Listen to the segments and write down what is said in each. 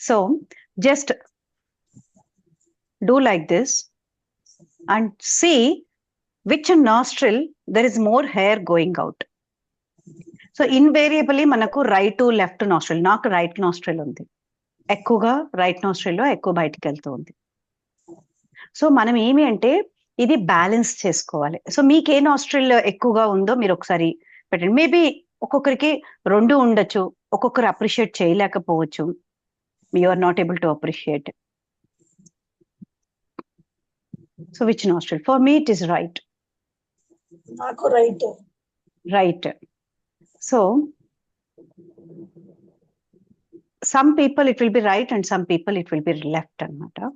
So just do like this and see which nostril there is more hair going out. So invariably మనకు right to left nostril, నాకు right nostril ఉంది, ఎక్కువగా right నాస్ట్రిల్లో ఎక్కువ బయటికి వెళ్తూ ఉంది. సో మనం ఏమి అంటే ఇది బ్యాలెన్స్ చేసుకోవాలి. సో మీకు ఏ నాస్ట్రిల్ ఎక్కువగా ఉందో మీరు ఒకసారి పెట్టండి. మేబీ ఒక్కొక్కరికి రెండు ఉండొచ్చు, ఒక్కొక్కరు అప్రిషియేట్ చేయలేకపోవచ్చు. You are not able to appreciate. So which nostril? For me it is right. నాకు right. Right. So some people it will be right and some people it will be left anamata.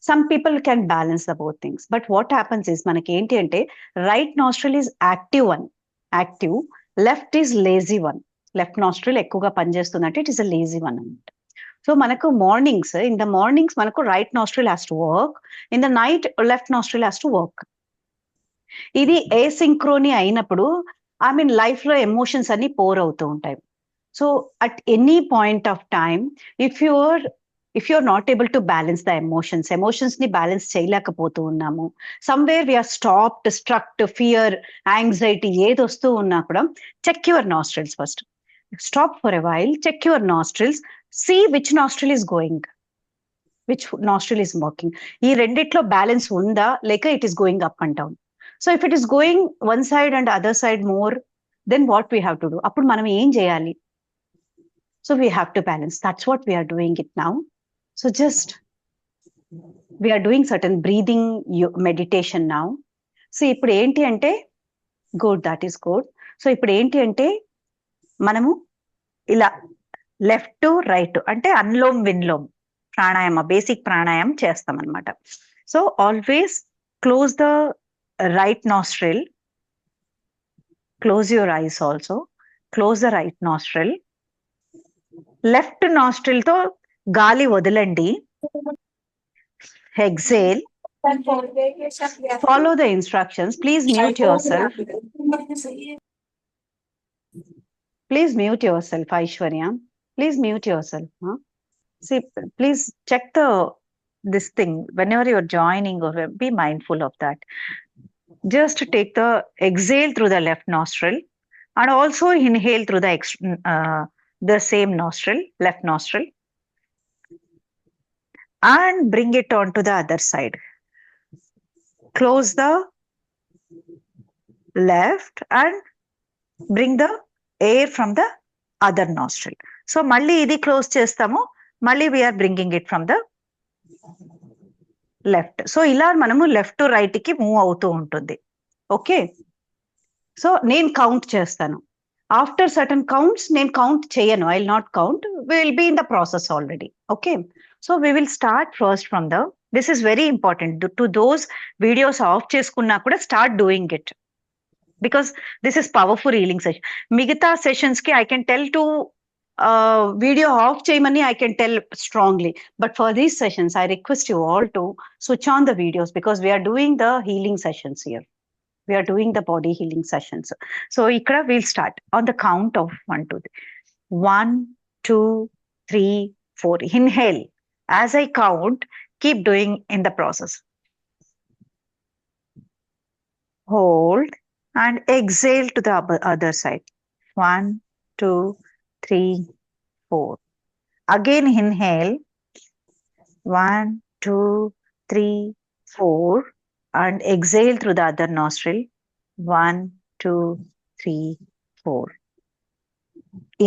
Some people can balance the both things, but what happens is manaki enti ante right nostril is active one, active, left is lazy one. Left nostril ఎక్కువగా పనిచేస్తుందంటే it is a lazy one anamata. So manaku mornings, in the mornings manaku right nostril has to work, in the night left nostril has to work. ఇది asynchrony అయినప్పుడు I mean life లో emotions అన్ని pour అవుతూ ఉంటాయి. So at any point of time, if you're not able to balance the emotions ni balance చేయలేకపోతూ ఉన్నాము, somewhere we are stopped, struck, fear, anxiety ఏదొస్తూ ఉన్నా కూడా check your nostrils first. Stop for a while, check your nostrils, see which nostril is going, which nostril is working. ఈ రెండిట్లో balance ఉందా లేక it is going up and down. So if it is going one side and other side more, then what we have to do? అప్పుడు మనం ఏం చేయాలి? So we have to balance. That's what we are doing it now. So just we are doing certain breathing meditation now. So ఇప్పుడు ఏంటి అంటే good, that is good. So ఇప్పుడు ఏంటి అంటే మనము ఇలా లెఫ్ట్ టు రైట్ అంటే అన్లోమ్ విన్లోమ్ ప్రాణాయామ, బేసిక్ ప్రాణాయామం చేస్తాం అనమాట. So always close the right nostril, close your eyes also, close the right nostril. Left nostril తో గాలి వదలండి, exhale, follow the instructions. Please mute your self, please mute your self. Aishwarya, please mute your self. See, please check this thing whenever you're joining, or be mindful of that. Just take the exhale through the left nostril and also inhale through the same nostril, left nostril, and bring it on to the other side. Close the left and bring the air from the other nostril. So malli idi close chestamu, malli we are bringing it from the left. So ila manamu left to right ki move avutu untundi. Okay, so నేను count చేస్తాను. After certain counts నేను count చేయను, I will not count, we will be in the process already. Okay, so we will start first from the, this is very important to those videos off చేసుకున్నా కూడా start doing it, because this is powerful healing session. మిగతా sessions కి I can tell to video off చేయమని I can tell strongly, but for these sessions I request you all to switch on the videos, because we are doing the healing sessions here. We are doing the body healing sessions. So ikkada we'll start on the count of 1 2 3. 1 2 3 4. Inhale. As I count, keep doing in the process. Hold and exhale to the other side. 1 2 3 4. Again inhale. 1 2 3 4. And exhale through the other nostril. 1 2 3 4.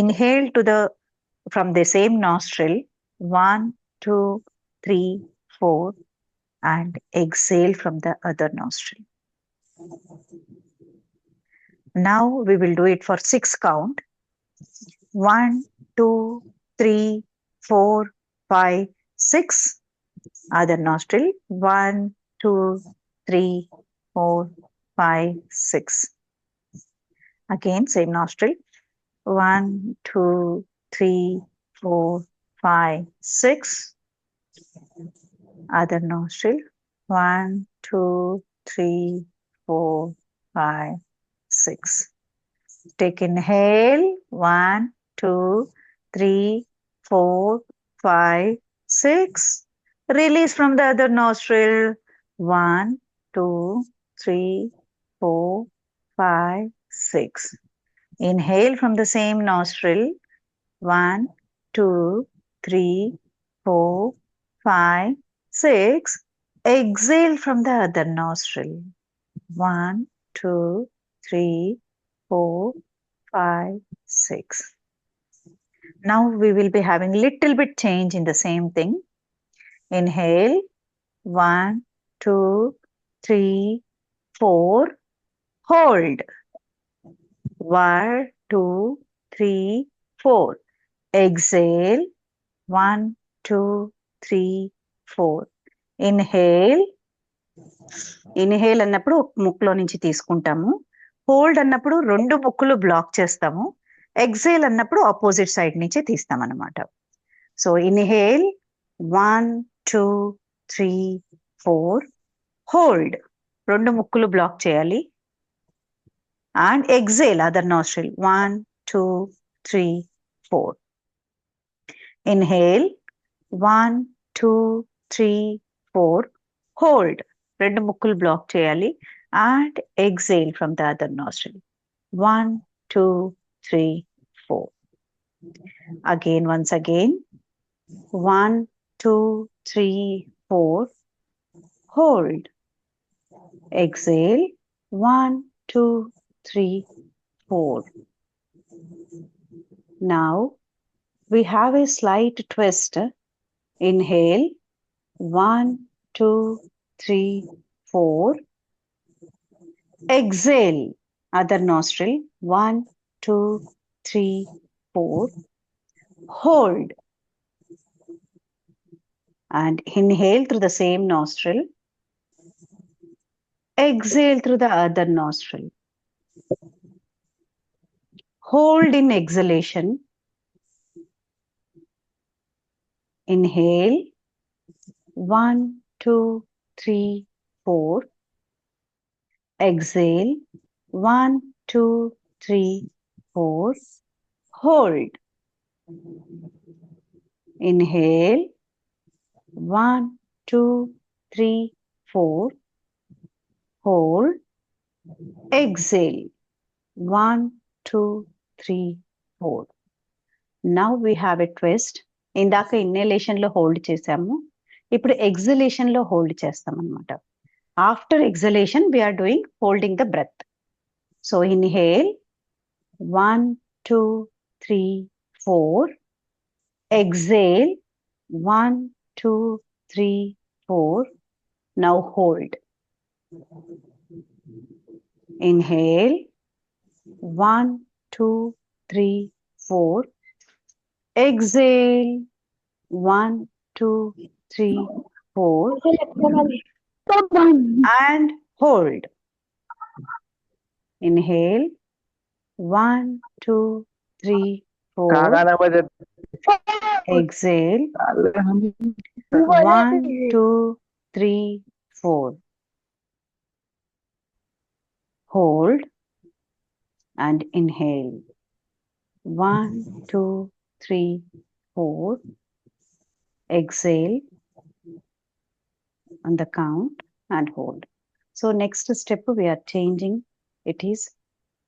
Inhale from the same nostril. 1 2 3 4. And exhale from the other nostril. Now we will do it for 6 count. 1 2 3 4 5 6. Other nostril. 1 2 3 4 5 6. Again same nostril. 1 2 3 4 5 6. Other nostril. 1 2 3 4 5 6. Take inhale. 1 2 3 4 5, 6. Release from the other nostril. 1, 2, 3, 4, 5, 6. Inhale from the same nostril. 1, 2, 3, 4, 5, 6. Exhale from the other nostril. 1, 2, 3, 4, 5, 6. Now we will be having little bit change in the same thing. Inhale. 1, 2, 3, 4. Hold. 1, 2, 3, 4. Exhale. 1, 2, 3, 4. Inhale. Inhale అన్నప్పుడు ముక్కులో నుంచి తీసుకుంటాము. Hold అన్నప్పుడు 2 ముక్కులు black చేస్తాము. Exhale అన్నప్పుడు opposite side నుంచి తీస్తాం అన్నమాట. So inhale 1, 2, 3, 4. హోల్డ్ 2 ముక్కులు బ్లాక్ చేయాలి. And exhale other nostril 1, 2, 3, 4. Inhale 1, 2, 3, 4. Hold 2 ముక్కులు బ్లాక్ చేయాలి. And exhale from the other nostril 1, 2, 3, 4. Again, once again. 1, 2, 3, 4. Hold. Exhale. 1, 2, 3, 4. Now we have a slight twist. Inhale. 1, 2, 3, 4. Exhale. Other nostril. 1, 2, 3, 4. Hold. And inhale through the same nostril. Exhale through the other nostril. Hold in exhalation. Inhale. 1, 2, 3, 4. Exhale. 1, 2, 3, 4. Hold. Inhale. 1, 2, 3, 4. Hold. Exhale. 1, 2, 3, 4. Now we have a twist. ఇందాక inhalation లో hold చేసాము. ఇప్పుడు exhalation లో hold చేస్తాం అన్నమాట. After exhalation we're doing holding the breath. So inhale 1, 2, 3, 4. Exhale 1, 2, 3, 4. Now hold. Inhale 1, 2, 3, 4. Exhale 1, 2, 3, 4. And hold. Inhale 1, 2, 3, 4. Exhale 1, 2, 3, 4. Hold and inhale 1, 2, 3, 4. Exhale on the count and hold. So next step we are changing. It is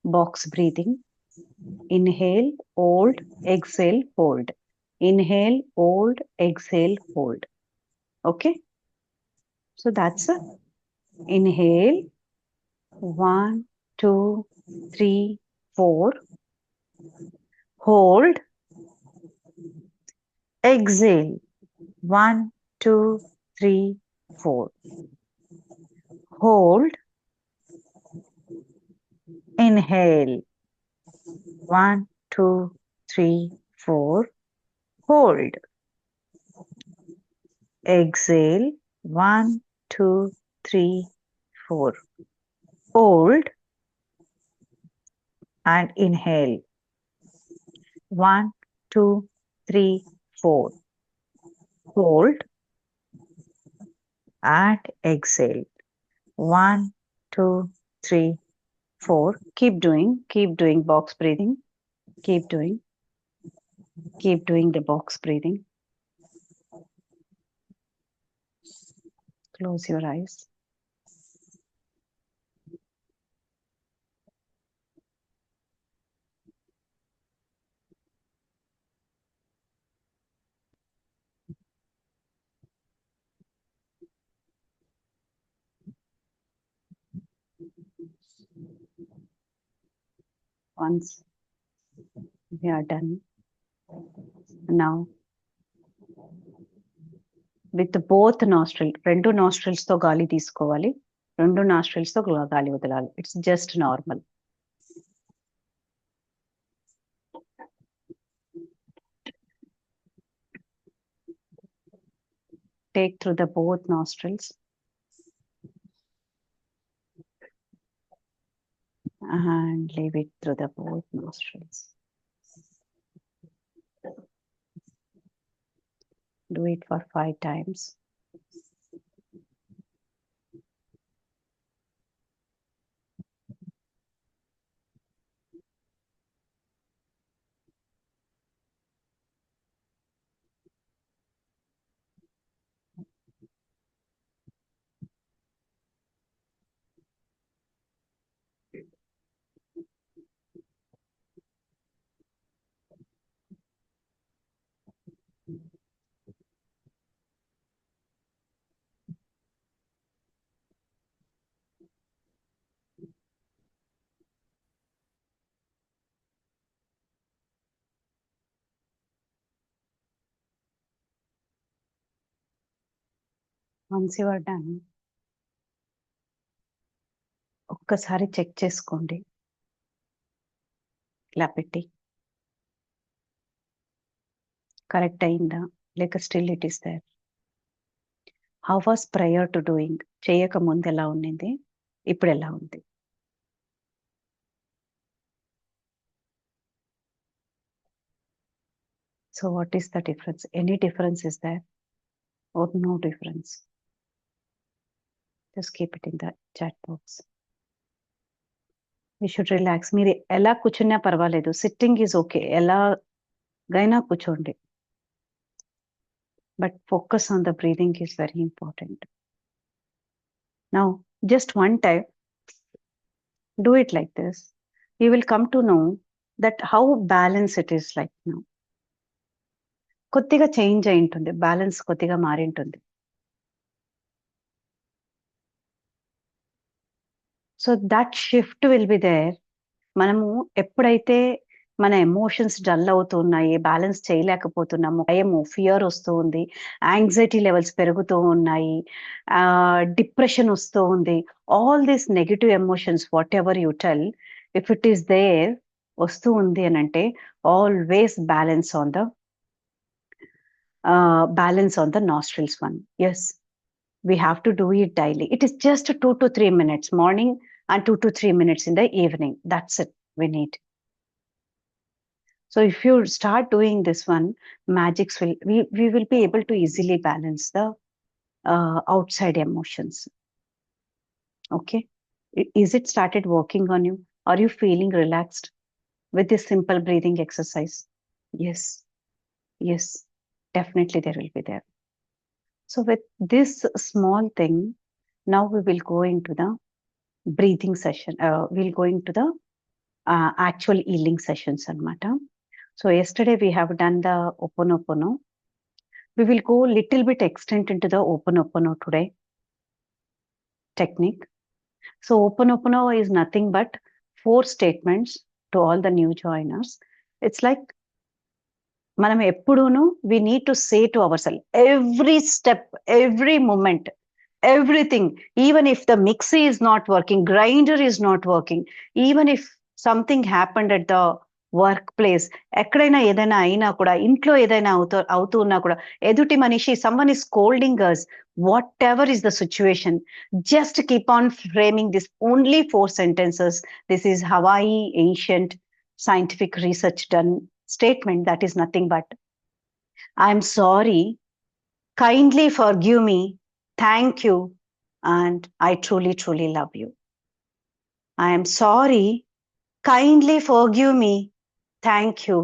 box breathing. Inhale, hold, exhale, hold. Inhale, hold, exhale, hold. Okay. So that's a inhale 1, 2, 3, 4. Hold. Exhale 1, 2, 3, 4. Hold. Inhale 1, 2, 3, 4. Hold. Exhale 1, 2, 3, 4. Hold and inhale 1, 2, 3, 4. Hold and exhale 1, 2, 3, 4. Keep doing box breathing. Keep doing the box breathing. Close your eyes. Once we are done, now with both nostril, రెండు nostrils తో గాలి తీసుకోవాలి, రెండు nostrils తో గాలి వదలాలి. It's just normal. Take through the both nostrils and leave it through the both nostrils. Do it for 5 times. Once you are done, ఒక్కసారి check చేసుకోండి, ఇలా పెట్టి కరెక్ట్ అయిందా లేక still it is there. How was prior to doing, చేయక ముందు ఎలా ఉన్నింది, ఇప్పుడు ఎలా ఉంది. So what is the difference? Any difference is there or no difference? Just keep it in the chat box. We should relax. మీరు ఎలా కూర్చున్నా పర్వాలేదు, సిట్టింగ్ ఈజ్ ఓకే, ఎలాగైనా కూర్చోండి, but focus on the breathing is very important. Now just one time do it like this. You will come to know that how balanced it is like now. కొద్దిగా change అయి ఉంటుంది, balance కొద్దిగా మారి ఉంటుంది. So that shift will be there. మనము ఎప్పుడైతే మన emotions dull అవుతున్నాయి, బ్యాలెన్స్ చేయలేకపోతున్నాము, భయము, ఫియర్ వస్తూ ఉంది, యాంగ్జైటీ లెవెల్స్ పెరుగుతూ ఉన్నాయి, డిప్రెషన్ వస్తూ ఉంది, all these negative emotions whatever you tell, if it is there వస్తూ ఉంది అని అంటే always balance on the nostrils one. Yes, we have to do it daily. It is just 2 to 3 minutes morning and 2 to 3 minutes in the evening. That's it we need. So if you start doing this one, we will be able to easily balance the outside emotions. Okay, is it started working on you? Are you feeling relaxed with this simple breathing exercise? Yes, definitely there will be there. So with this small thing, now we will go into the breathing session. We'll go into the actual healing sessions anamata. So yesterday we have done the Ho'oponopono. We will go little bit extent into the Ho'oponopono today technique. So Ho'oponopono is nothing but 4 statements to all the new joiners. It's like మనం ఎప్పుడూను we need to say to ourselves every step, every moment, everything, even if the mixie is not working, grinder is not working, even if something happened at the workplace, ఎక్కడైనా ఏదైనా అయినా కూడా, ఇంట్లో ఏదైనా అవుతూ ఉన్నా కూడా, ఎదుటి మనిషి, someone is scolding us, whatever is the situation, just keep on framing this only 4 sentences. This is Hawaii ancient scientific research done statement that is nothing but, I'm sorry, kindly forgive me, thank you, and I truly, truly love you. I am sorry, kindly forgive me, thank you,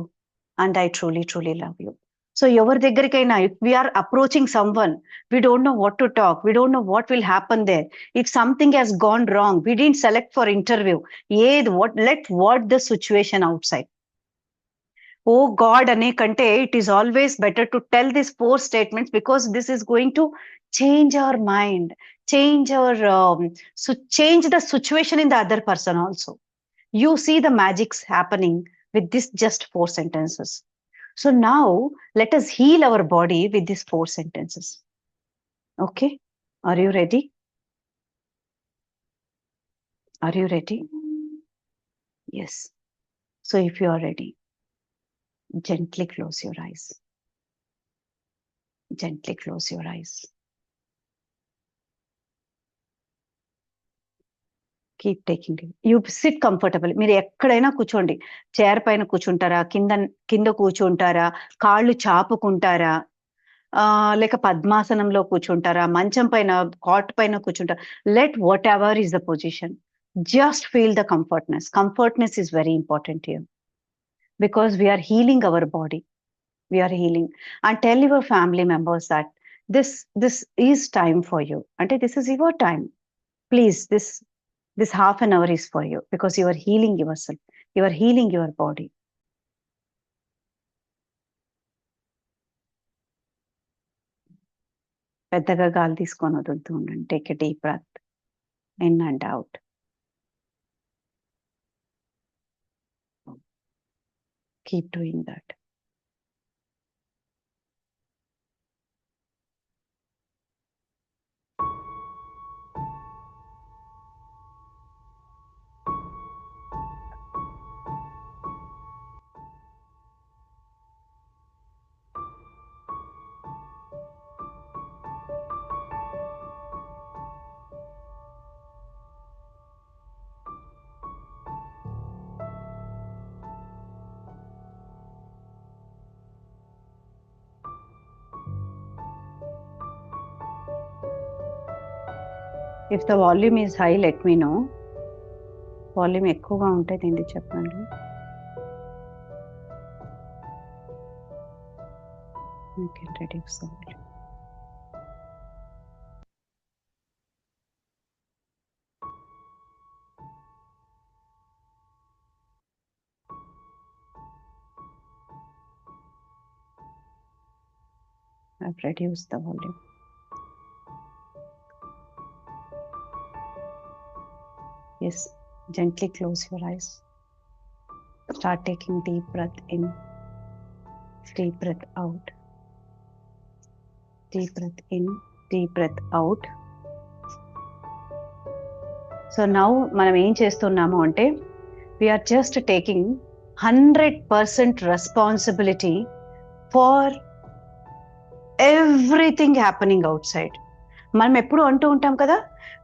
and I truly, truly love you. So ఎవరి దగ్గరికైనా, if we're approaching someone, we don't know what to talk, we don't know what will happen there, if something has gone wrong, we didn't select for interview, what the situation outside. Oh God ane kante, it is always better to tell these 4 statements, because this is going to change our mind, change the situation in the other person also. You see the magics happening with this just 4 sentences. So now let us heal our body with these 4 sentences. Okay, are you ready? Are you ready? Yes. So if you are ready, gently close your eyes. Gently close your eyes. Keep taking it. You sit comfortable. మీరు ఎక్కడైనా కూర్చోండి. Chair పైన కూర్చుంటారా, కింద కూర్చుంటారా, కాళ్ళు చాపుకుంటారా, లేక పద్మాసనంలో కూర్చుంటారా, మంచం పైన, కాట్ పైన కూర్చుంటారా. Let whatever is the position, just feel the comfortness. Comfortness is very important here, because we are healing our body. We are healing. And tell your family members that this is time for you. Ante this is your time. Please, this half an hour is for you, because you are healing yourself. You are healing your body. పెద్దగా గాలి తీసుకొని వదులుతూ ఉండండి. Take a deep breath in and out. Keep doing that. If the volume is high, let me know. Volume ఎక్కువగా ఉంటే దీన్ని చెప్పండి. I can reduce the volume. I've reduced the volume. Yes, gently close your eyes. Start taking deep breath in, deep breath out. Deep breath in, deep breath out. So now మనం ఏం చేస్తున్నాము అంటే, we are just taking 100% responsibility for everything happening outside. మనం ఎప్పుడు అంటూ ఉంటాం కదా,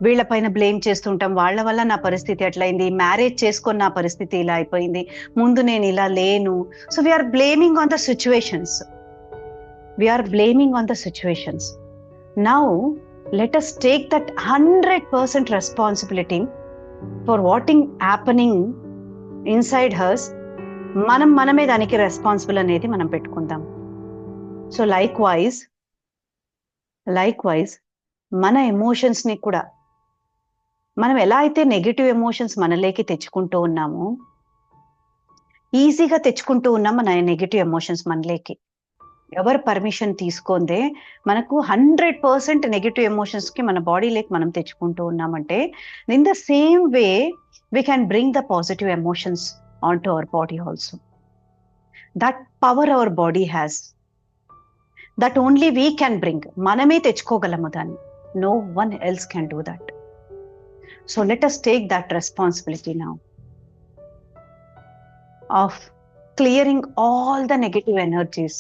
వీళ్ళ పైన బ్లేమ్ చేస్తుంటాం, వాళ్ళ వల్ల నా పరిస్థితి ఎట్లయింది, మ్యారేజ్ చేసుకొని నా పరిస్థితి ఇలా అయిపోయింది, ముందు నేను ఇలా లేను. So we're blaming on the situations. We're blaming on the situations. Now let us take that 100% responsibility for what is happening inside us. మనమే దానికి రెస్పాన్సిబుల్ అనేది మనం పెట్టుకుందాం. సో లైక్ వైజ్ మన ఎమోషన్స్ ని కూడా, మనం ఎలా అయితే నెగిటివ్ ఎమోషన్స్ మనలోకి తెచ్చుకుంటూ ఉన్నామో, ఈజీగా తెచ్చుకుంటూ ఉన్నాం మన నెగిటివ్ ఎమోషన్స్ మనలోకి. ఎవరు పర్మిషన్ తీసుకుందే మనకు 100% నెగిటివ్ ఎమోషన్స్ కి మన బాడీలోకి మనం తెచ్చుకుంటూ ఉన్నామంటే, in the same way we can bring the positive emotions on to our body also. That power our body has, that only we can bring. మనమే తెచ్చుకోగలము దాన్ని. No one else can do that. So let us take that responsibility now of clearing all the negative energies.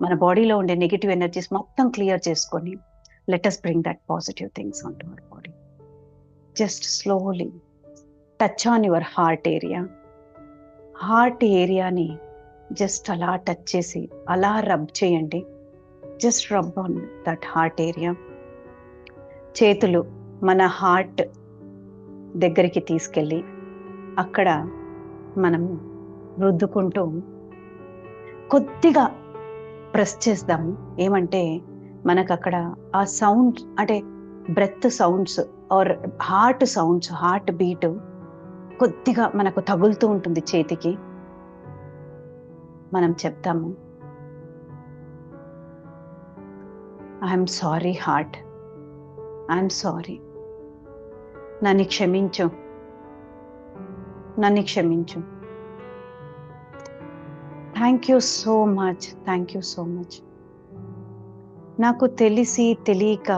మన బాడీలో ఉండే negative energies మొత్తం clear చేసుకొని, let us bring that positive things onto our body. Just slowly touch on your heart area. Heart ఏరియాని just అలా touch చేసి అలా rub చేయండి. Just rub on that heart area. చేతులు మన హార్ట్ దగ్గరికి తీసుకెళ్ళి అక్కడ మనం రుద్దుకుంటూ కొద్దిగా ప్రెస్ చేద్దాము. ఏమంటే మనకు అక్కడ ఆ సౌండ్ అంటే breath sounds or heart sounds, heart beat కొద్దిగా మనకు తగులుతూ ఉంటుంది చేతికి. మనం చెప్తాము, I'm sorry heart, I'm sorry, నన్ను క్షమించు, నన్ను క్షమించు. Thank you so much, thank you so much. నాకు తెలిసి తెలియక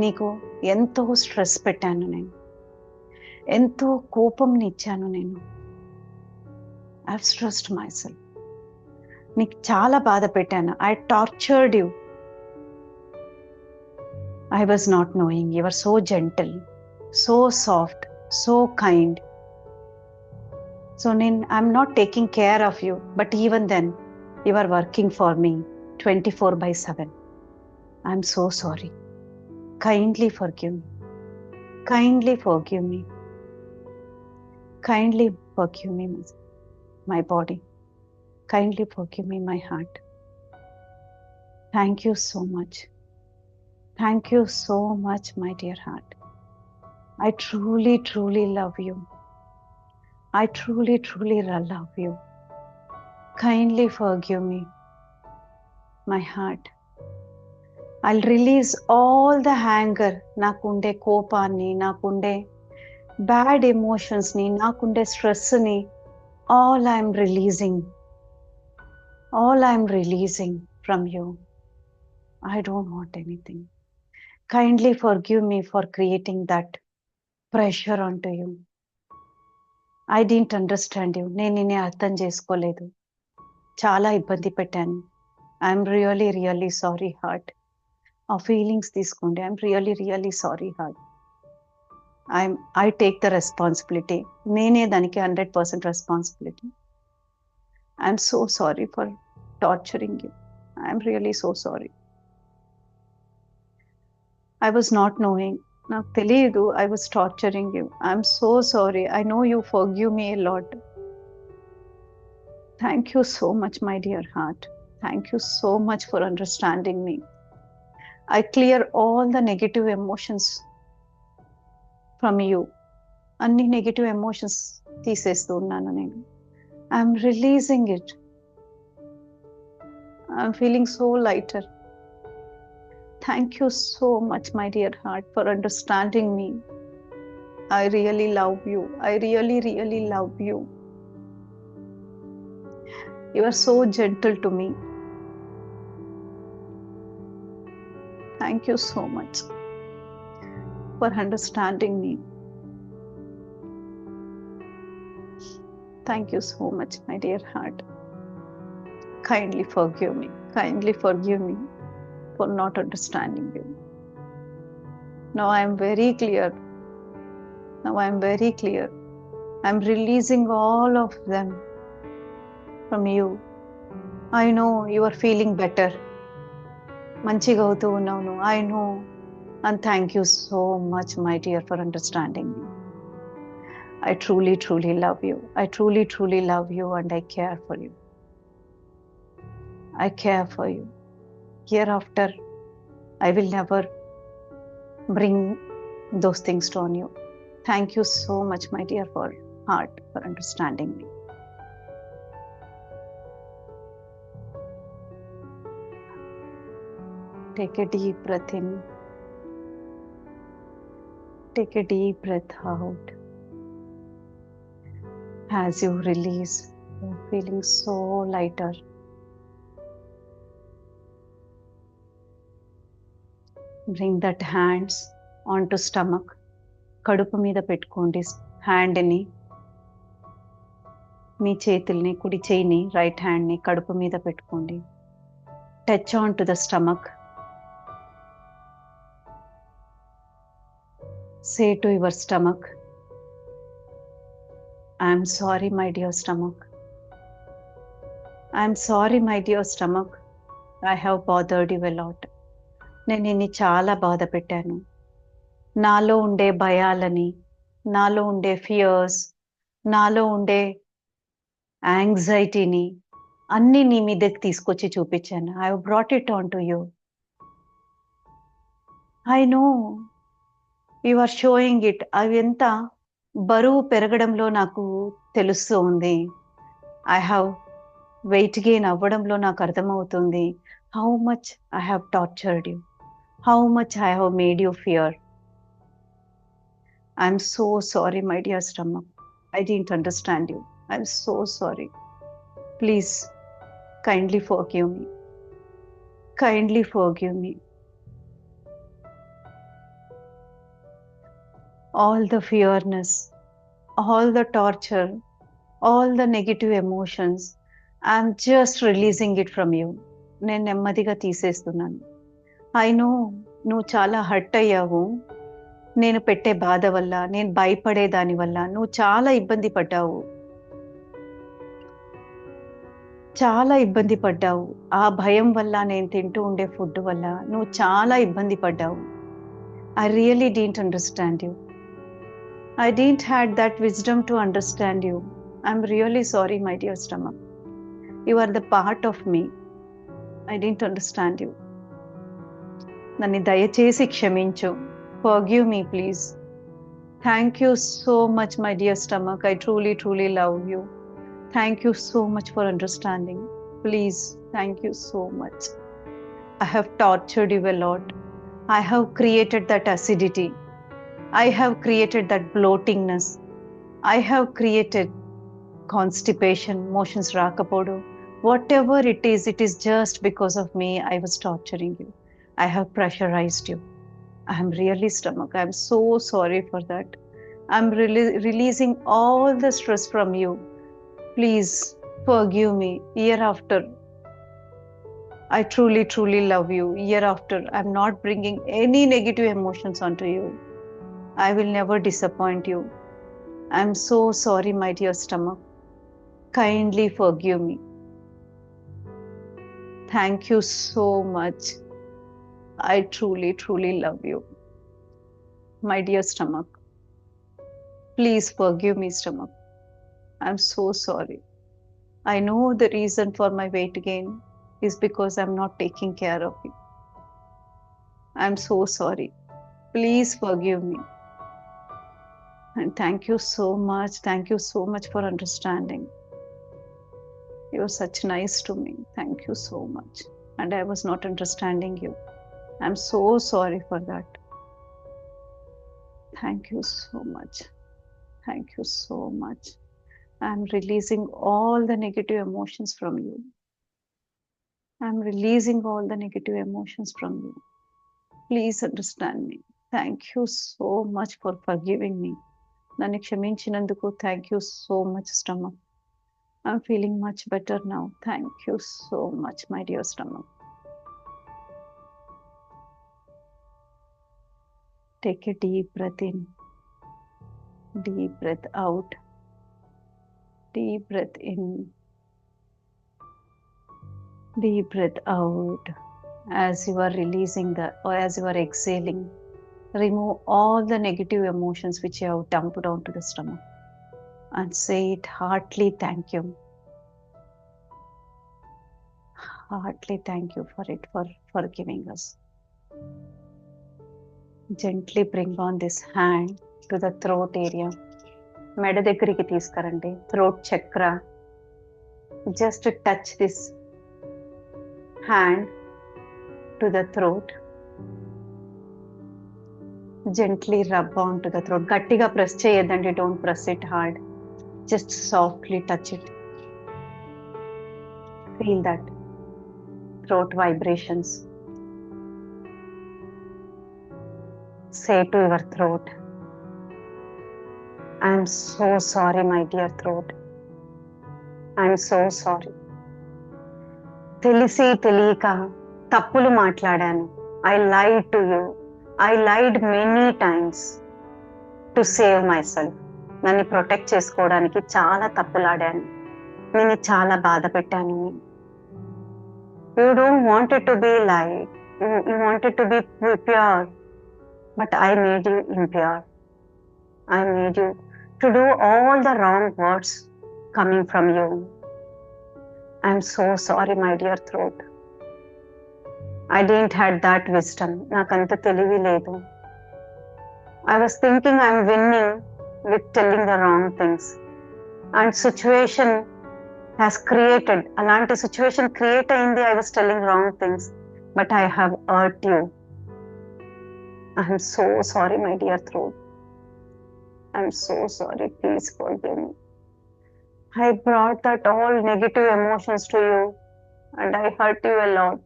నీకు ఎంతో స్ట్రెస్ పెట్టాను నేను, ఎంతో కోపంనిచ్చాను నేను. I stressed myself. నీకు చాలా బాధ పెట్టాను. I tortured you. I was not knowing. You are so gentle, so soft, so kind. So I'm not taking care of you, but even then you are working for me 24/7. I'm so sorry. Kindly forgive me. Kindly forgive me. Kindly forgive me, my body. Kindly forgive me, my heart. Thank you so much. Thank you so much, my dear heart. I truly, truly love you. I truly, truly love you. Kindly forgive me, my heart. I'll release all the anger, nakunde kopanni, nakunde bad emotions ni, nakunde stress ni, all I'm releasing. All I'm releasing from you. I don't want anything. Kindly forgive me for creating that pressure onto you. I didn't understand you. నేను నిన్ను అర్థం చేసుకోలేదు. చాలా ఇబ్బంది పెట్టాను. I'm really really sorry heart. ఆ feelings తీసుకోండి. I'm really really sorry heart. I take the responsibility. నేనే దానికి 100% responsibility. I'm so sorry for torturing you. I'm really so sorry. I was not knowing. నాకు తెలియదు. I was torturing you. I'm so sorry. I know you forgive me a lot. Thank you so much, my dear heart. Thank you so much for understanding me. I clear all the negative emotions from you. అన్ని negative emotions తీసేస్తూ ఉన్నాను నేను. I'm releasing it. I'm feeling so lighter. Thank you so much, my dear heart, for understanding me. I really love you. I really, really love you. You are so gentle to me. Thank you so much for understanding me. Thank you so much, my dear heart. Kindly forgive me. Kindly forgive me for not understanding you. Now I am very clear. Now I am very clear. I am releasing all of them from you. I know you are feeling better. మంచిగా అవుతూ ఉన్నాను. I know. And thank you so much, my dear, for understanding me. I truly, truly love you. I truly, truly love you, and I care for you. I care for you. Hereafter, I will never bring those things on you. Thank you so much, my dear heart, for understanding me. Take a deep breath in. Take a deep breath out. As you release, you're feeling so lighter. Bring that hands onto stomach. కడుపు మీద పెట్టుకోండి హ్యాండ్ని. మీ చేతుల్ని, కుడి చేయిని, right హ్యాండ్ని కడుపు మీద పెట్టుకోండి. Touch on to the stomach. Say to your stomach, I'm sorry my dear stomach. I'm sorry my dear stomach. I have bothered you a lot. నేను నిన్ను చాలా బాధ పెట్టాను. నాలో ఉండే భయాలని, నాలో ఉండే ఫియర్స్, నాలో ఉండే యాంగ్జైటీని అన్ని నీ మీదకి తీసుకొచ్చి చూపించాను. I have brought it on to you. I know you are showing it. అవి ఎంత బరువు పెరగడంలో నాకు తెలుస్తూ ఉంది. ఐ హావ్ వెయిట్ గెయిన్ అవ్వడంలో నాకు అర్థమవుతుంది. How much I have tortured you. How much I have made you fear. I'm so sorry my dear stomach. I didn't understand you. I'm so sorry. Please, kindly forgive me. Kindly forgive me. All the fearness, all the torture, all the negative emotions, I'm just releasing it from you. నేను నెమ్మదిగా తీసేస్తున్నాను. I know నువ్వు చాలా hurt అయ్యావు. నేను పెట్టే బాధ వల్ల, నేను భయపడే దాని వల్ల నువ్వు చాలా ఇబ్బంది పడ్డావు. చాలా ఇబ్బంది పడ్డావు. ఆ భయం వల్ల, నేను తింటూ ఉండే ఫుడ్ వల్ల నువ్వు చాలా ఇబ్బంది పడ్డావు. I really didn't understand you. I didn't had that wisdom to understand you. I'm really sorry my dear stomach. You are the part of me. I didn't understand you. నన్ను దయచేసి క్షమించు. Forgive me, please. Thank you so much, my dear stomach. I truly, truly love you. Thank you so much for understanding. Please, thank you so much. I have tortured you a lot. I have created that acidity. I have created that bloatingness. I have created constipation, motions rakapodu. Whatever it is just because of me. I was torturing you. I have pressurized you. I'm really stomach. I'm so sorry for that. I'm releasing all the stress from you. Please forgive me. Year after, I truly, truly love you. Year after, I'm not bringing any negative emotions onto you. I will never disappoint you. I'm so sorry, my dear stomach. Kindly forgive me. Thank you so much. I truly, truly love you. My dear stomach. Please forgive me, stomach. I'm so sorry. I know the reason for my weight gain is because I'm not taking care of you. I'm so sorry. Please forgive me. And thank you so much. Thank you so much for understanding. You're such nice to me. Thank you so much. And I was not understanding you. I'm so sorry for that. Thank you so much. Thank you so much. I'm releasing all the negative emotions from you. I'm releasing all the negative emotions from you. Please understand me. Thank you so much for forgiving me. Nanu kshaminchiనందుకు thank you so much, stomach. I'm feeling much better now. Thank you so much, my dear stomach. Take a deep breath in, deep breath out, deep breath in, deep breath out. As you are releasing or as you are exhaling, remove all the negative emotions which you have dumped onto the stomach and say it heartily thank you. Heartily thank you for it, for forgiving us. Gently bring on this hand to the throat area. మెడ దగ్గరికి తీసుకురండి. Throat చక్ర. Just touch this hand to the throat. Gently rub on to the throat. గట్టిగా press చేయొద్దండి. Don't press it hard. Just softly touch it. Feel that throat vibrations. Say to your throat, I'm so sorry, my dear throat. I'm so sorry. తెలిసి తెలియక తప్పులు మాట్లాడాను. I lied to you. I lied many times to save myself. నన్ను protect చేసుకోవడానికి చాలా తప్పులాడాను. నేను చాలా బాధ పెట్టాను. You don't want it to be like, you want it to be pure, but I made you impure. I made you to do all the wrong words coming from you. I'm so sorry, my dear throat. I didn't had that wisdom. నాకంత తెలివి లేదు. I was thinking I'm winning with telling the wrong things. And situation has created, అలాంటి situation create అయింది, I was telling wrong things. But I have hurt you. I'm so sorry, my dear throat. I'm so sorry. Please forgive me. I brought that all negative emotions to you and I hurt you a lot.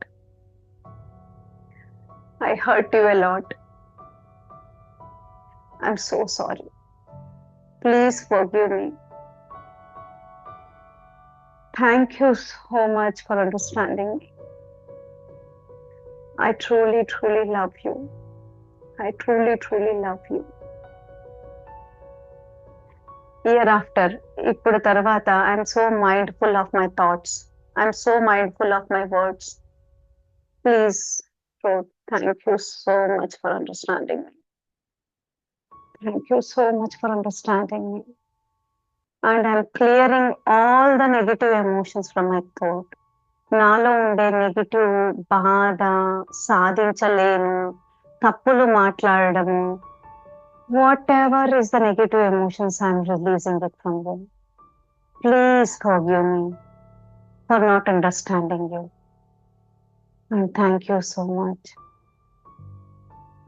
I hurt you a lot. I'm so sorry. Please forgive me. Thank you so much for understanding me. I truly, truly love you. I truly, truly love you. Hereafter, ఇప్పుడు తర్వాత, I'm so mindful of my thoughts. I'm so mindful of my words. Please, Ruth, thank you so much for understanding me. Thank you so much for understanding me. And I'm clearing all the negative emotions from my throat. నాలో ఉండే negative బాధ, సాధించలేను, తప్పులు మాట్లాడడము, whatever is the negative emotions, I'm releasing it from them. Please forgive me for not understanding you. And thank you so much.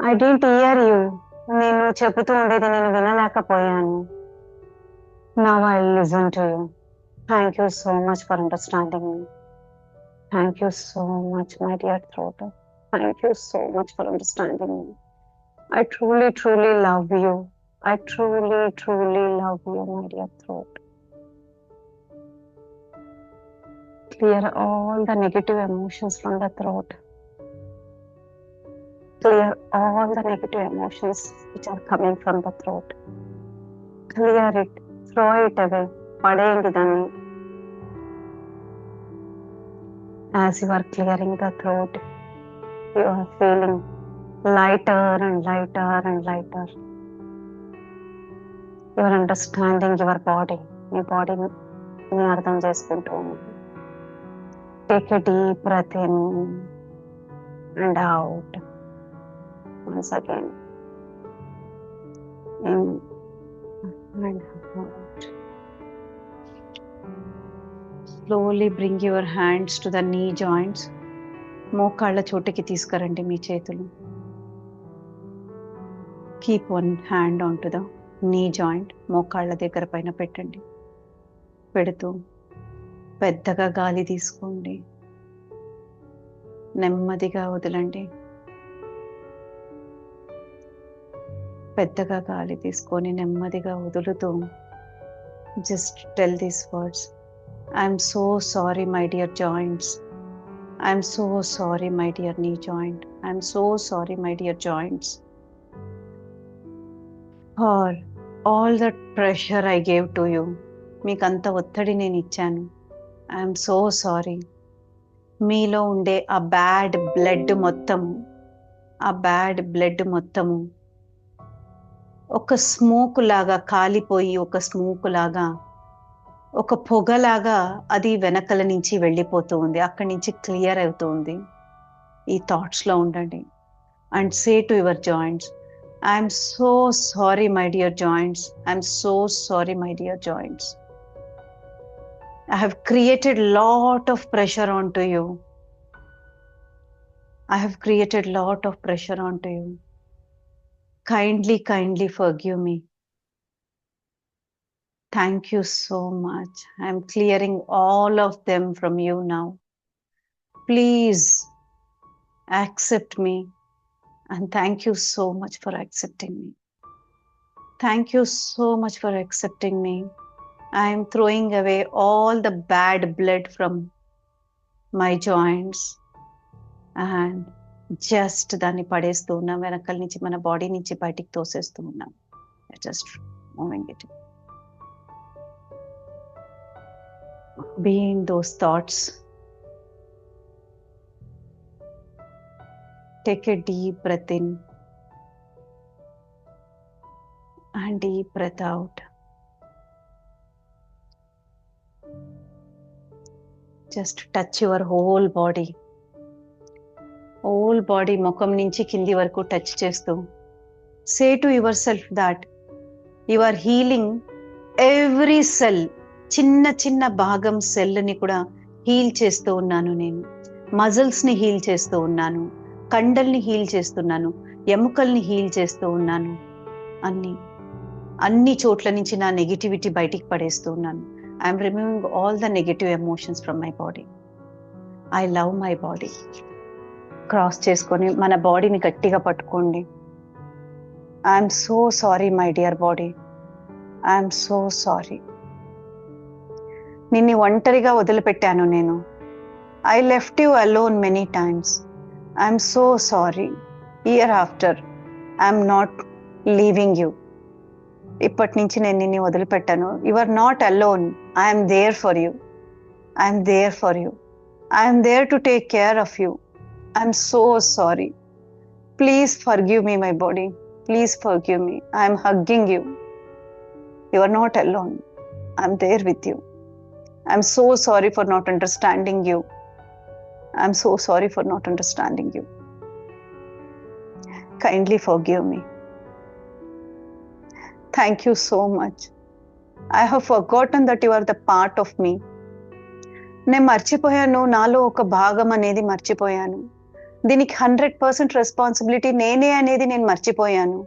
I didn't hear you. నేను చెబుతూ ఉండేది నేను వినలేకపోయాను. Now I'll listen to you. Thank you so much for understanding me. Thank you so much, my dear throat. Thank you so much for understanding me. I truly, truly love you. I truly, truly love you, my dear throat. Clear all the negative emotions from the throat. Clear all the negative emotions which are coming from the throat. Clear it. Throw it away. పడేయండి దాన్ని. As you are clearing the throat, you are feeling lighter and lighter and lighter. You are understanding your body. మీ బాడీని అర్థం చేసుకుంటూ ఉన్నాను. Take a deep breath in and out. Once again. In and out. Slowly bring your hands to the knee joints. మోకాళ్ళ చోటుకి తీసుకురండి మీ చేతులు. Keep one hand onto the knee joint. మోకాళ్ళ దగ్గర పైన పెట్టండి. పెడుతూ పెద్దగా గాలి తీసుకోండి. నెమ్మదిగా వదలండి. పెద్దగా గాలి తీసుకొని నెమ్మదిగా వదులుతూ just tell these words. I'm so sorry, my dear joints. I'm so sorry, my dear knee joint. I'm so sorry, my dear joints, for all that pressure I gave to you. మీకంత ఒత్తిడి నేను ఇచ్చాను. I'm so sorry. మీలో ఉండే ఆ bad blood మొత్తము ఒక smoke లాగా కాలిపోయి, ఒక స్మోక్ లాగా, ఒక పొగలాగా అది వెనకల నుంచి వెళ్ళిపోతూ ఉంది. అక్కడి నుంచి క్లియర్ అవుతూ ఉంది. ఈ థాట్స్లో ఉండండి. And say to your joints, I'm so sorry my dear joints. I'm so sorry my dear joints. I have created lot of pressure onto you. I have created lot of pressure onto you. Kindly, kindly forgive me. Thank you so much. I am clearing all of them from you now. Please accept me. And thank you so much for accepting me. Thank you so much for accepting me. I am throwing away all the bad blood from my joints and just దాన్ని పడేస్తూ ఉన్నాం. వెనకాల నుంచి మన body నుంచి బయటికి తోసేస్తూ ఉన్నాం. Just moving it. Be in those thoughts. Take a deep breath in and deep breath out. Just touch your whole body, ముఖం నుంచి కింది వరకు టచ్ చేస్తూ say to yourself that you are healing every cell. చిన్న చిన్న భాగం సెల్ని కూడా heal చేస్తూ ఉన్నాను నేను. మజిల్స్ని హీల్ చేస్తూ ఉన్నాను, కండల్ని హీల్ చేస్తున్నాను, ఎముకల్ని హీల్ చేస్తూ ఉన్నాను. అన్ని చోట్ల నుంచి నా నెగిటివిటీ బయటికి పడేస్తూ ఉన్నాను. I'm removing all the negative emotions from my body. I love my body. Cross చేసుకొని మన బాడీని గట్టిగా పట్టుకోండి. I'm so sorry my dear body, I'm so sorry. నిన్ను ఒంటరిగా వదిలిపెట్టాను నేను. I left you alone many times. I'm so sorry. Hereafter I'm not leaving you. ఇప్పటి నుంచి నేను నిన్ను వదిలిపెట్టాను. You are not alone. I'm there for you. I'm there for you. I'm there to take care of you. I'm so sorry. Please forgive me my body. Please forgive me. I'm hugging you. You are not alone. I'm there with you. I'm so sorry for not understanding you. I'm so sorry for not understanding you. Kindly forgive me. Thank you so much. I have forgotten that you are the part of me. నేను మర్చిపోయాను, నాలో ఒక భాగం అనేది మర్చిపోయాను. దీనికి 100% responsibility నేనే అనేది నేను మర్చిపోయాను.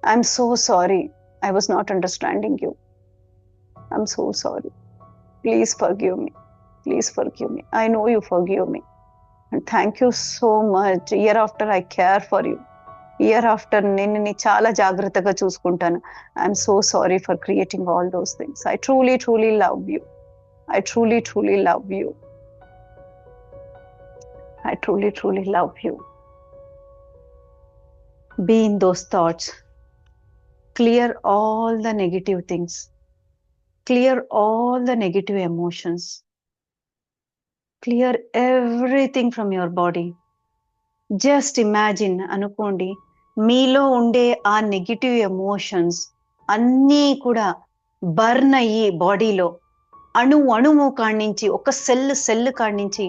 I'm so sorry. I was not understanding you. I'm so sorry. Please forgive me. Please forgive me. I know you forgive me. And thank you so much. Year after I care for you. Year after నిన్ను చాలా జాగ్రత్తగా చూసుకుంటాను. I'm so sorry for creating all those things. I truly, truly love you. I truly, truly love you. I truly, truly love you. Be in those thoughts. Clear all the negative things. Clear all the negative emotions. Clear everything from your body. Just imagine, అనుకోండి, మీలో ఉండే ఆ negative emotions అన్నీ కూడా burn అయ్యి బాడీలో అణువు కాడి నుంచి, ఒక సెల్ కాడి నుంచి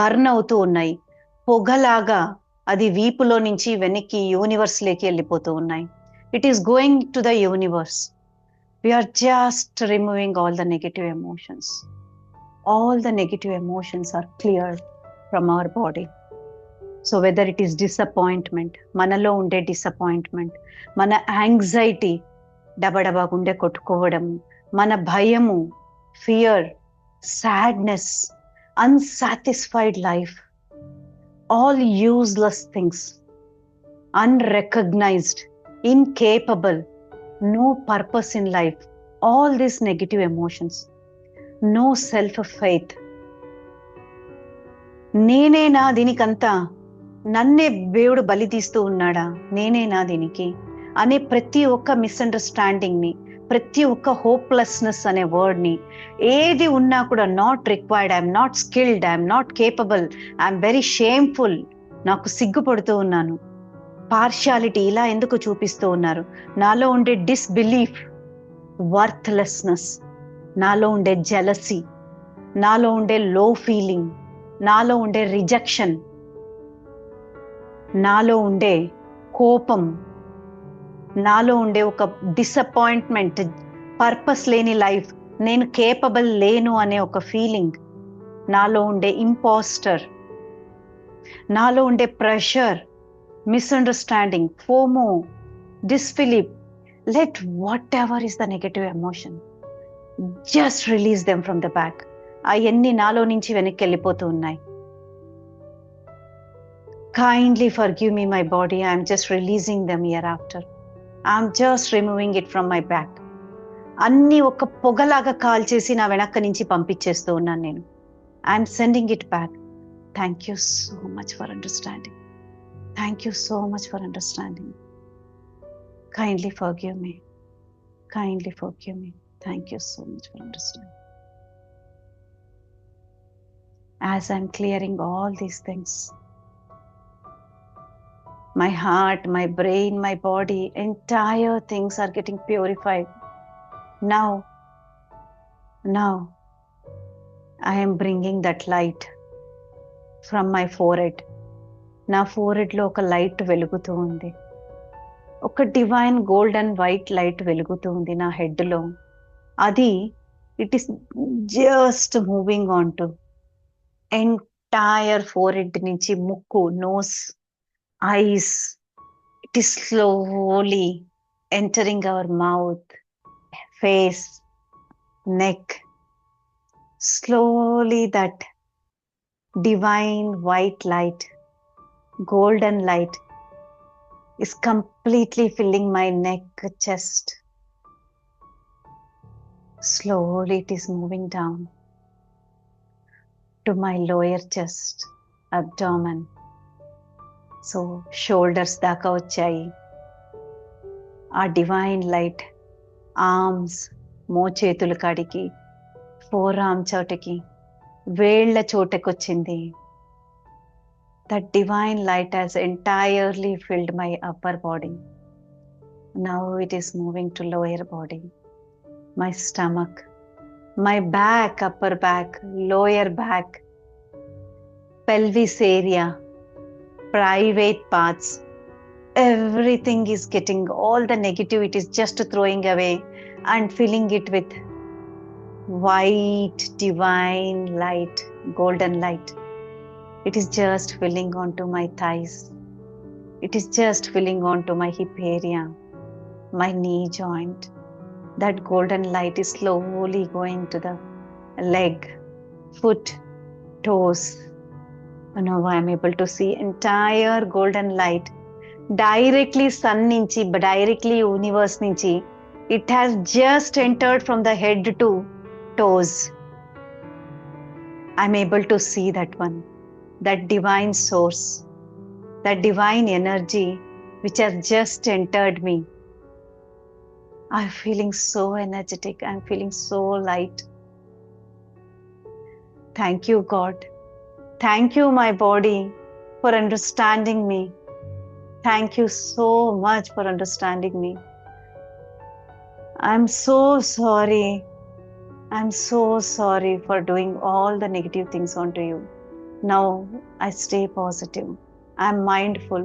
బర్న్ అవుతూ ఉన్నాయి. పొగలాగా అది వీపులో నుంచి వెనక్కి యూనివర్స్లోకి వెళ్ళిపోతూ ఉన్నాయి. It is going to the universe. We are just removing all the negative emotions. All the negative emotions are cleared from our body. So whether it is disappointment, manalo unde disappointment, mana anxiety, dabadaba gunde kottukovaram, mana bhayamu, fear, sadness, unsatisfied life, all useless things, unrecognized, incapable, no purpose in life, all these negative emotions, no self-faith. నేనేనా దీనికంతా, నన్నే దేవుడు బలి తీస్తూ ఉన్నాడా, నేనేనా దీనికి అనే ప్రతి ఒక్క మిస్అండర్స్టాండింగ్ని, ప్రతి ఒక్క హోప్లెస్నెస్ అనే వర్డ్ని, ఏది ఉన్నా కూడా not required, I'm not skilled, I'm not capable, I'm very shameful, నాకు సిగ్గుపడుతూ ఉన్నాను, పార్షియాలిటీ ఇలా ఎందుకు చూపిస్తూ ఉన్నారు, నాలో ఉండే డిస్బిలీఫ్, వర్త్లెస్నెస్, నాలో ఉండే జెలసీ, నాలో ఉండే లో ఫీలింగ్, నాలో ఉండే రిజెక్షన్, నాలో ఉండే కోపం, నాలో ఉండే ఒక డిసప్పాయింట్మెంట్, పర్పస్ లేని లైఫ్, నేను కేపబుల్ లేను అనే ఒక ఫీలింగ్, నాలో ఉండే ఇంపాస్టర్, నాలో ఉండే pressure, misunderstanding, FOMO, disbelief, let whatever is the negative emotion, just release them from the back. అవన్నీ నాలో నుంచి వెనక్కి వెళ్ళిపోతూ ఉన్నాయి. Kindly forgive me my body. I am just releasing them hereafter. I am just removing it from my back. అన్నీ ఒక పొగలాగా కాల్చేసి నా వెనక్క నుంచి పంపించేస్తూ ఉన్నాను నేను. I am sending it back. Thank you so much for understanding. Thank you so much for understanding. Kindly forgive me. Kindly forgive me. Thank you so much for understanding. As I'm clearing all these things, my heart, my brain, my body, entire things are getting purified. Now, I am bringing that light from my forehead. నా forehead లో ఒక light వెలుగుతూ ఉంది. ఒక divine gold and white light వెలుగుతూ ఉంది నా head లో. అది it is just moving on to entire forehead నుంచి ముక్కు, nose, eyes. It is slowly entering our mouth, face, neck. Slowly that divine white light, golden light is completely filling my neck, chest. Slowly it is moving down to my lower chest, abdomen. So shoulders daaka vachayi. ఆ divine light arms, మోచేతుల కాడికి, four arm చోటకి, వేళ్ల చోటకి వచ్చింది. That divine light has entirely filled my upper body. Now it is moving to lower body, my stomach, my back, upper back, lower back, pelvis area, private parts. Everything is getting, all the negativity is just throwing away and filling it with white divine light, golden light. It is just filling onto my thighs. It is just filling onto my hip area, my knee joint. That golden light is slowly going to the leg, foot, toes. Now I am able to see entire golden light directly sun nunchi, directly universe nunchi. It has just entered from the head to toes. I'm able to see that one, that divine source, that divine energy which has just entered me. I'm feeling so energetic. I'm feeling so light. Thank you, God. Thank you, my body, for understanding me. Thank you so much for understanding me. I'm so sorry. I'm so sorry for doing all the negative things onto you. Now I stay positive. I'm mindful.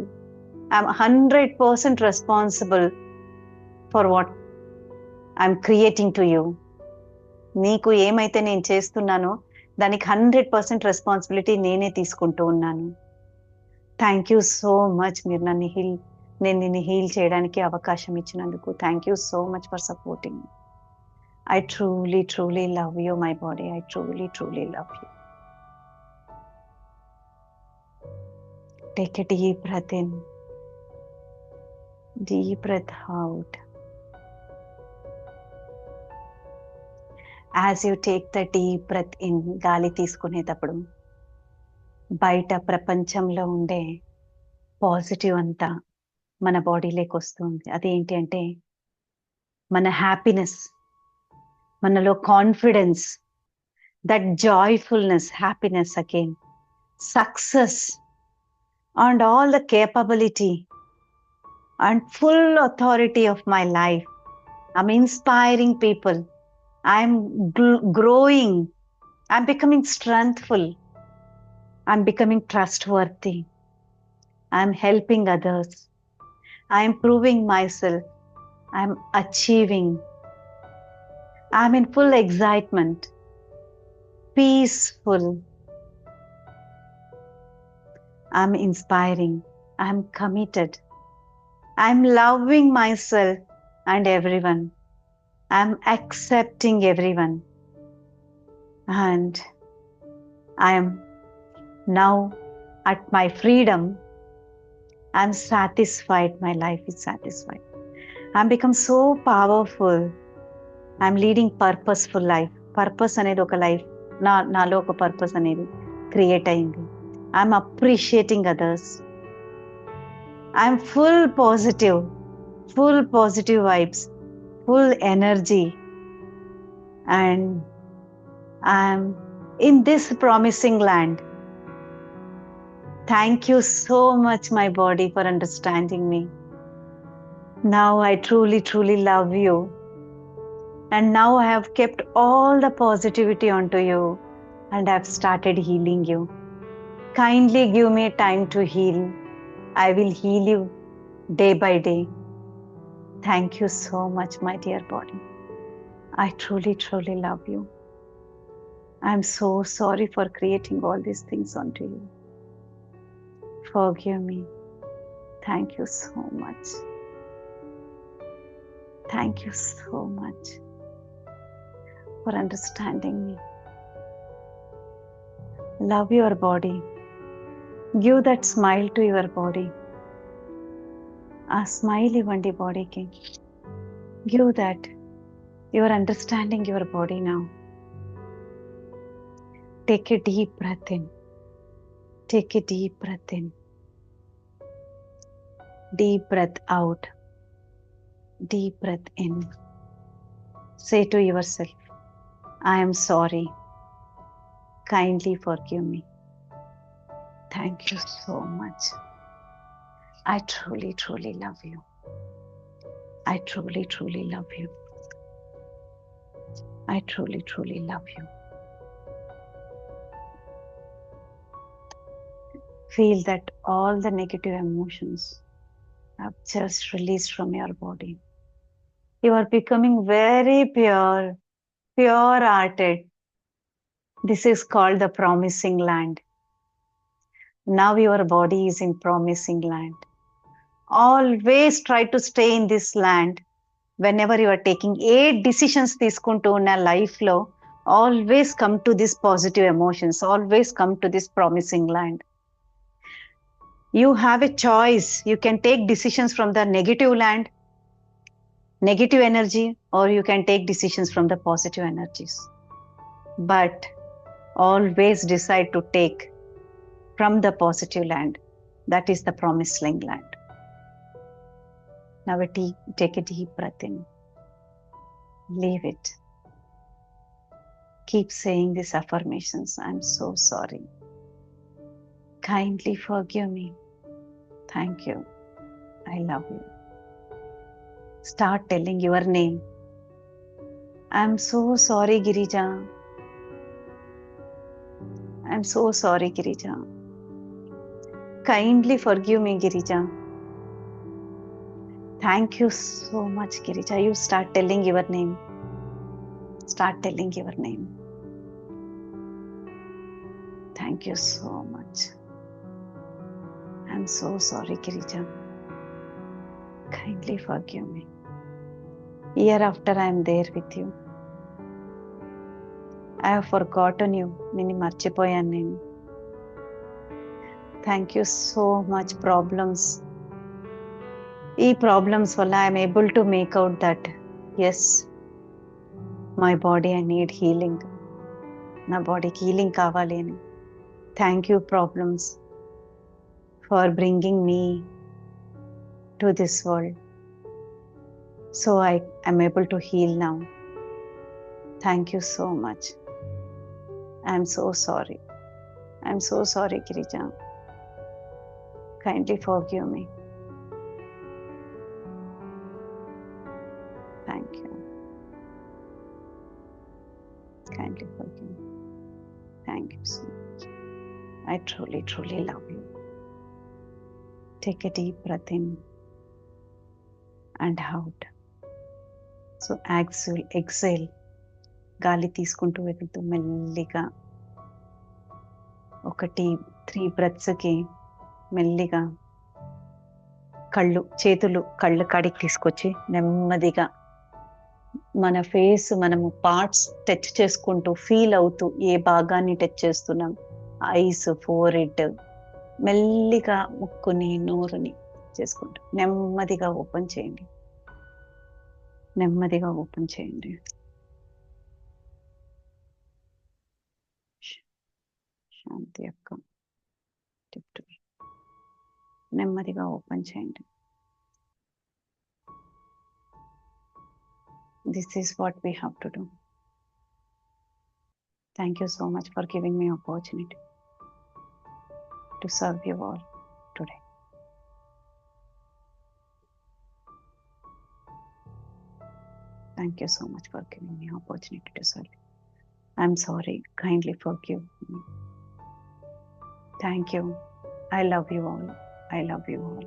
I'm 100% responsible for what I'm creating to you. నీకు ఏమైతే నేను చేస్తున్నానో దానికి 100% responsibility నేనే తీసుకుంటూ ఉన్నాను. Thank you so much. మీరు నేను నిన్ను హీల్ చేయడానికి అవకాశం ఇచ్చినందుకు thank you so much for supporting. I truly love you my body. I truly love you. Take a deep breath in, deep breath out. As you take the deep breath in, గాలి తీసుకునేటప్పుడు బయట ప్రపంచంలో ఉండే positive అంతా మన బాడీలోకి వస్తుంది. అదేంటి అంటే మన హ్యాపీనెస్, మనలో confidence, that joyfulness, happiness again, success and all the capability and full authority of my life. I'm inspiring people. I'm growing. I'm becoming strengthful. I'm becoming trustworthy. I'm helping others. I'm proving myself. I'm achieving. I'm in full excitement. Peaceful. I'm inspiring. I'm committed. I'm loving myself and everyone. I'm accepting everyone. And I am now at my freedom. I'm satisfied. My life is satisfied. I'm become so powerful. I'm leading purposeful life. Purpose అనేది ఒక life, నాలో ఒక purpose అనేది create అయింది. I'm appreciating others. I'm full positive vibes, full energy. And I'm in this promising land. Thank you so much, my body, for understanding me. Now I truly love you. And now I have kept all the positivity onto you. and I've started healing you. Kindly give me time to heal. I will heal you day by day. Thank you so much, my dear body. I truly, truly love you. I'm so sorry for creating all these things onto you. Forgive me. Thank you so much. Thank you so much for understanding me. Love your body. Give that smile to your body. ఆ smile ఇవ్వండి బాడీకి. Give that. You are understanding your body now. Take a deep breath in. Take a deep breath in. Deep breath out. Deep breath in. Say to yourself, I am sorry. Kindly forgive me. Thank you so much. I truly, truly love you. I truly, truly love you. I truly, truly love you. Feel that all the negative emotions have just released from your body. You are becoming very pure, pure-hearted. This is called the promising land. Now your body is in promising land. Always try to stay in this land. Whenever you are taking 8 decisions తీసుకుంటూ ఉన్న లైఫ్లో always come to this positive emotions. Always come to this promising land. You have a choice. You can take decisions from the negative land, negative energy, or you can take decisions from the positive energies. But always decide to take from the positive land. That is the promising land. Now take a deep breath in. Leave it. Keep saying these affirmations. I'm so sorry. Kindly forgive me. Thank you. I love you. Start telling your name. I'm so sorry, Girija. I'm so sorry, Girija. Kindly forgive me, Girija. Thank you so much, Girija. You start telling your name. Start telling your name. Thank you so much. I'm so sorry, Girija. Kindly forgive me. Year after I am there with you. I have forgotten you. నిన్ను మర్చిపోయాను నేను. Thank you so much problems. ఈ problems వల్ల I'm able to make out that as my body I need healing. నా బాడీకి healing కావాలి అని. Thank you problems for bringing me to this world. So I am able to heal now. Thank you so much. I am so sorry. I am so sorry, Girija. Kindly forgive me. Thank you. Kindly forgive me. Thank you so much. I truly, truly love you. Take a deep breath in and out. So exhale. గాలి తీసుకుంటూ వెళ్తూ మెల్లిగా 3 బ్రెత్స్కి మెల్లిగా చేతులు కళ్ళు కాడికి తీసుకొచ్చి నెమ్మదిగా మన ఫేస్ మనము పార్ట్స్ టచ్ చేసుకుంటూ ఫీల్ అవుతూ ఏ భాగాన్ని టచ్ చేస్తున్నాం, ఐస్, ఫోర్హెడ్, మెల్లిగా ముక్కుని నోరుని చేసుకుంటూ నెమ్మదిగా ఓపెన్ చేయండి. నెమ్మదిగా ఓపెన్ చేయండి. శాంతి అక్క నెమ్మదిగా ఓపెన్ చేయండి. This is what we have to do. Thank you so much for giving me opportunity to serve you all today. Thank you so much for giving me opportunity to serve you. I'm sorry. Kindly forgive me. Thank you. I love you all. I love you all.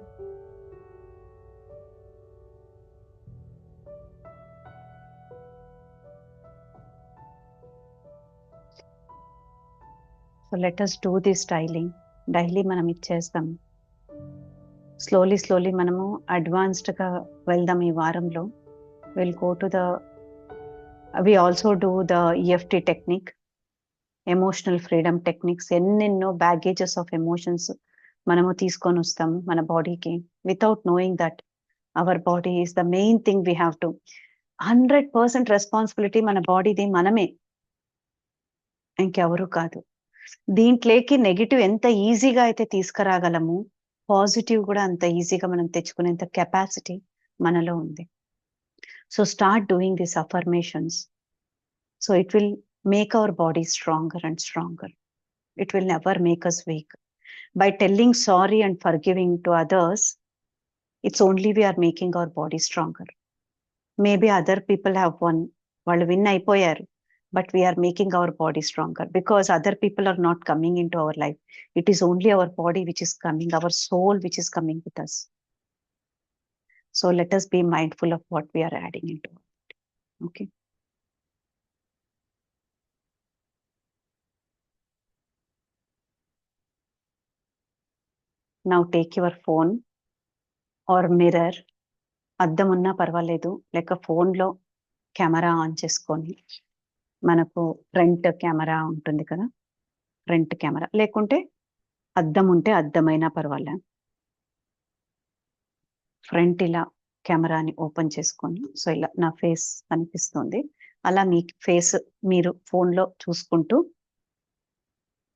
So let us do this daily మనం ఇచ్చేస్తాం. Slowly మనము అడ్వాన్స్డ్గా వెళ్దాం ఈ వారంలో. Will go to the we also do the EFT technique, emotional freedom techniques. ఎన్నెన్నో baggages of emotions మనము తీసుకొని వస్తాము మన బాడీకి without knowing that our body is the main thing. We have to 100% responsibility మన బాడీది మనమే, ఇంకెవరు కాదు. దీంట్లోకి నెగిటివ్ ఎంత ఈజీగా అయితే తీసుకురాగలము, పాజిటివ్ కూడా అంత ఈజీగా మనం తెచ్చుకునేంత కెపాసిటీ మనలో ఉంది. So start doing this affirmations. So it will make our body stronger and stronger. It will never make us weak. By telling sorry and forgiving to others, it's only we are making our body stronger. Maybe other people have won, వాళ్ళు win అయిపోయారు, but we are making our body stronger because other people are not coming into our life. It is only our body which is coming, our soul which is coming with us. So let us be mindful of what we are adding into it. Okay. Now take your phone or mirror, అద్దం ఉన్నా పర్వాలేదు, లేక ఫోన్లో camera on చేసుకొని, మనకు front camera ఉంటుంది కదా, front camera లేకుంటే అద్దం ఉంటే అద్దమైనా పర్వాలే, ఫ్రంట్ ఇలా కెమెరాని ఓపెన్ చేసుకొని, సో ఇలా నా ఫేస్ కనిపిస్తుంది, అలా మీ ఫేస్ మీరు ఫోన్లో చూసుకుంటూ,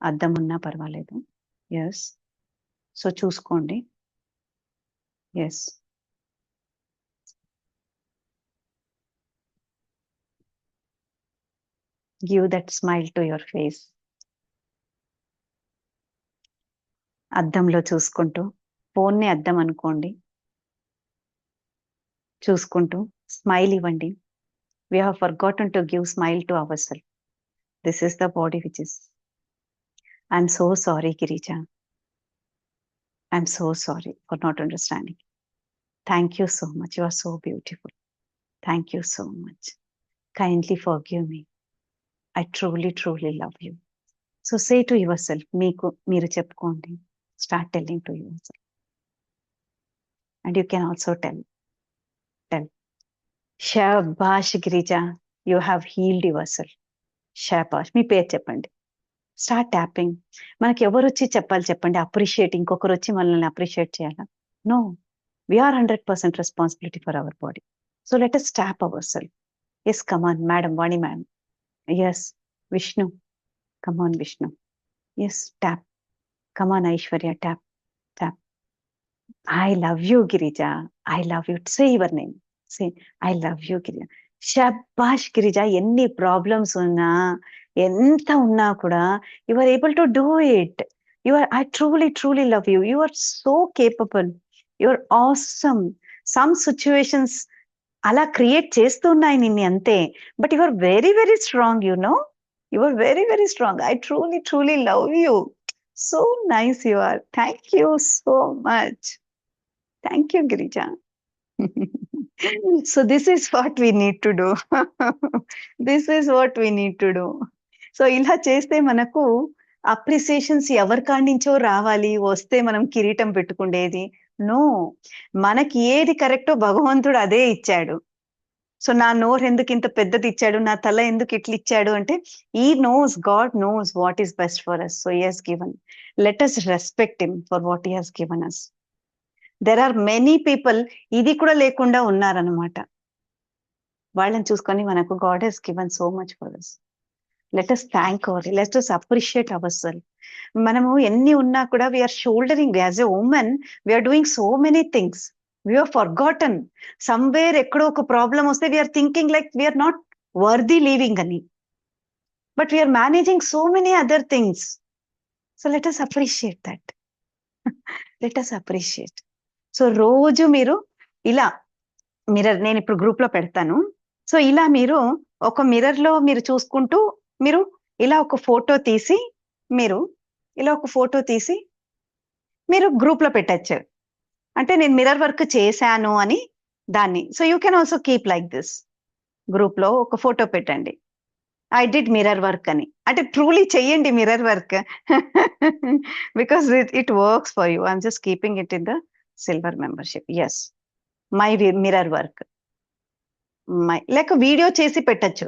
అద్దం ఉన్నా పర్వాలేదు. ఎస్, సో చూసుకోండి. Yes, give that smile to your face. అద్దంలో చూసుకుంటూ, ఫోన్ని అద్దం అనుకోండి, చూసుకుంటూ స్మైల్ ఇవ్వండి. We have forgotten to give smile to ourselves. This is the body which is. I'm so sorry, Girija. I'm so sorry for not understanding. Thank you so much. You are so beautiful. Thank you so much. Kindly forgive me. I truly, truly love you. So say to yourself, మీరు చెప్పుకోండి. Start telling to yourself. And you can also tell. Shabash, Girija. You have healed yourself. Shabash. మీ పేరు చెప్పండి. Start tapping. మనకి ఎవరు వచ్చి చెప్పండి appreciate, ఇంకొకరు వచ్చి మనల్ని అప్రిషియేట్ చేయాలా? No, we're 100% responsibility for our body. So let us tap our self. Yes, come on madam, Vani ma'am. Yes, Vishnu, come on Vishnu. Yes, tap. Come on Aishwarya, tap. I love you Girija. I love you. Say your name. Say I love you Girija. శబాష్ గిరిజా. ఎన్ని problems ఉన్నా, ఎంత ఉన్నా కూడా you are able to do it. I truly love you. You are so capable. You are awesome. Some situations అలా create చేస్తున్నాయి నిన్ను అంతే, but you are very strong. You know, you are very strong. I truly love you. So nice you are. Thank you so much. Thank you Girija. So this is what we need to do. This is what we need to do. So ఇలా చేస్తే మనకు appreciations ఎవరి కాడి నుంచో రావాలి, వస్తే మనం కిరీటం పెట్టుకుండేది. నో, మనకి ఏది కరెక్టో భగవంతుడు అదే ఇచ్చాడు. సో నా నోరు ఎందుకు ఇంత పెద్దది ఇచ్చాడు, నా తల ఎందుకు ఇట్లా ఇచ్చాడు అంటే, ఈ knows, God knows what is best for us. So he has given. Let us respect him for what he has given us. There are many people ఇది కూడా లేకుండా ఉన్నారనమాట. వాళ్ళని చూసుకొని మనకు God has given so much for us. Let us thank our, let us appreciate our self. మనము ఎన్ని ఉన్నా కూడా we are shouldering as a women, we are doing so many things. We are forgotten. Somewhere ఎక్కడో ఒక ప్రాబ్లం వస్తే we're thinking like we're not worthy leaving అని, but we're managing so many other things. So let us appreciate that. Let us appreciate. So రోజు మీరు ఇలా mirror, నేను ఇప్పుడు group లో పెడతాను. సో ఇలా మీరు ఒక మిర్రర్ లో మీరు చూసుకుంటూ మీరు ఇలా ఒక ఫోటో తీసి మీరు గ్రూప్ లో పెట్టచ్చు. అంటే నేను మిర్రర్ వర్క్ చేశాను అని దాన్ని. So you can also keep like this. Group లో ఒక ఫోటో పెట్టండి, ఐ డిడ్ మిర్రర్ వర్క్ అని. అంటే ట్రూలీ చెయ్యండి mirror work, because it works for you. I'm just keeping it in the silver membership. Yes, my mirror work. లేక video చేసి పెట్టచ్చు.